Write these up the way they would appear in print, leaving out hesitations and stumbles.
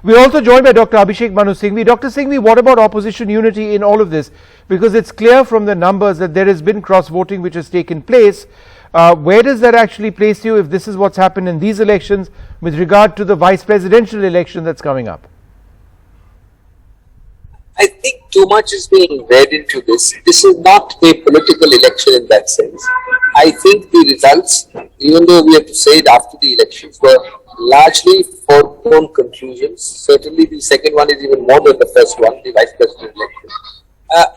We're also joined by Dr. Abhishek Singhvi. Dr. Singhvi, what about opposition unity in all of this? Because it's clear from the numbers that there has been cross-voting which has taken place. Where does that actually place you if this is what's happened in these elections with regard to the vice presidential election that's coming up? I think too much is being read into this. This is not a political election in that sense. I think the results, even though we have to say it after the elections, were largely foregone conclusions. Certainly the second one is even more than the first one, the vice president election.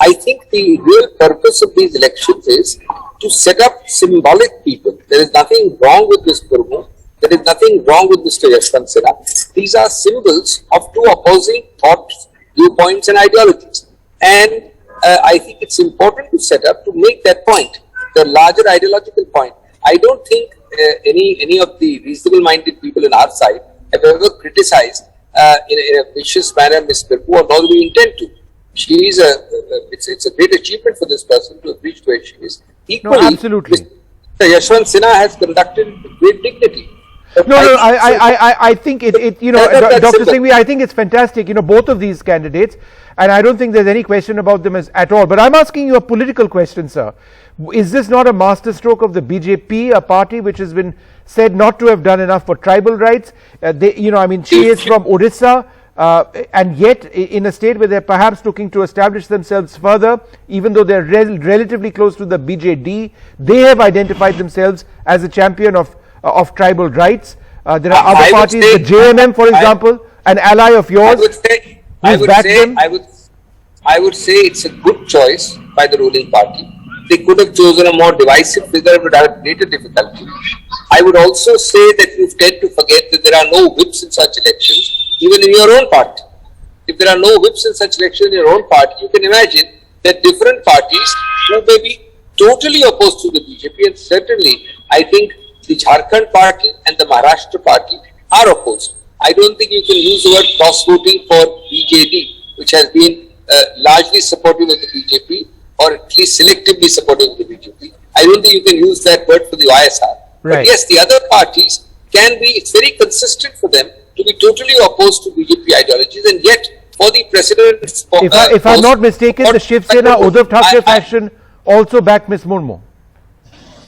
I think the real purpose of these elections is to set up symbolic people. There is nothing wrong with Ms. Murmu. There is nothing wrong with Mr. Yashwant Sinha. These are symbols of two opposing thoughts, viewpoints and ideologies. And I think it's important to set up to make that point, the larger ideological point. I don't think any of the reasonable-minded people on our side have ever criticized in a vicious manner Ms. Murmu, or nor do we intend to. She is it's a great achievement for this person to have reached where she is. Equally, no, absolutely. Mr. Yashwant Sinha has conducted with great dignity. I think Dr. Singhvi, I think it's fantastic, both of these candidates, and I don't think there's any question about them at all. But I'm asking you a political question, sir. Is this not a masterstroke of the BJP, a party which has been said not to have done enough for tribal rights? She is from Odisha, and yet in a state where they're perhaps looking to establish themselves further, even though they're relatively close to the BJD, they have identified themselves as a champion of tribal rights. There are other parties, the JMM, for example, an ally of yours. I would say it's a good choice by the ruling party. They could have chosen a more divisive figure but have greater difficulty. I would also say that you tend to forget that there are no whips in such elections, even in your own party. If there are no whips in such elections in your own party, you can imagine that different parties who may be totally opposed to the BJP, and certainly I think the Jharkhand party and the Maharashtra party are opposed. I don't think you can use the word cross-voting for BJD, which has been largely supportive of the BJP, or at least selectively supportive of the BJP. I don't think you can use that word for the YSR. Right. But yes, the other parties can be, it's very consistent for them to be totally opposed to BJP ideologies, and yet for the president... if I'm not mistaken, the Shiv Sena, Uddhav Thackeray faction also backed Ms. Murmu.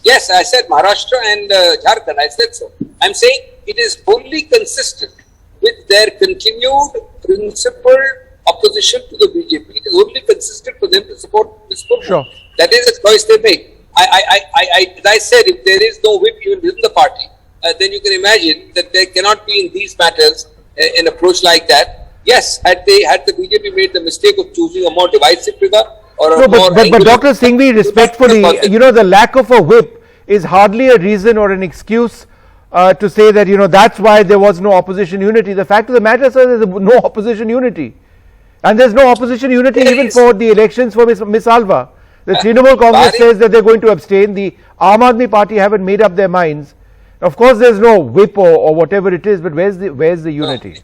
Yes, I said Maharashtra and Jharkhand, I said so. I'm saying it is wholly consistent with their continued principled opposition to the BJP. It is only consistent for them to support Ms. Murmu. Sure. That is a choice they make. As I said, if there is no whip even within the party, then you can imagine that there cannot be in these matters an approach like that. Yes, had the BJP made the mistake of choosing a more divisive figure, or but Dr. Singhvi, respectfully, the lack of a whip is hardly a reason or an excuse to say that, that's why there was no opposition unity. The fact of the matter is there's no opposition unity. And there's no opposition unity even for the elections for Ms. Alva. The Trinamool Congress says that they're going to abstain. The Aam Aadmi Party haven't made up their minds. Of course, there's no whip or whatever it is, but where's the unity?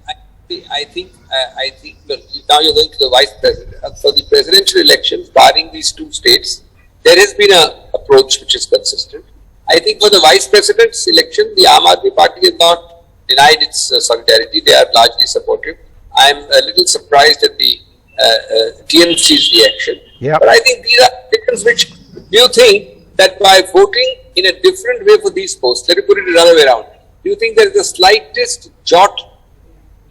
I think now you're going to the vice president. For the presidential elections, barring these two states, there has been an approach which is consistent. I think for the vice president's election, the Aam Aadmi Party has not denied its solidarity. They are largely supportive. I'm a little surprised at the TMC's reaction. Yep. But I think these are elections which, do you think that by voting in a different way for these posts, let me put it the other way around, do you think there is the slightest jot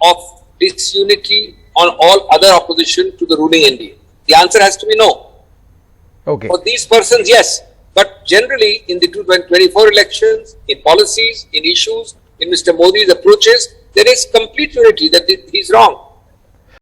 of disunity on all other opposition to the ruling NDA? The answer has to be no. Okay. For these persons, yes. But generally, in the 2024 elections, in policies, in issues, in Mr. Modi's approaches, there is complete unity that he is wrong.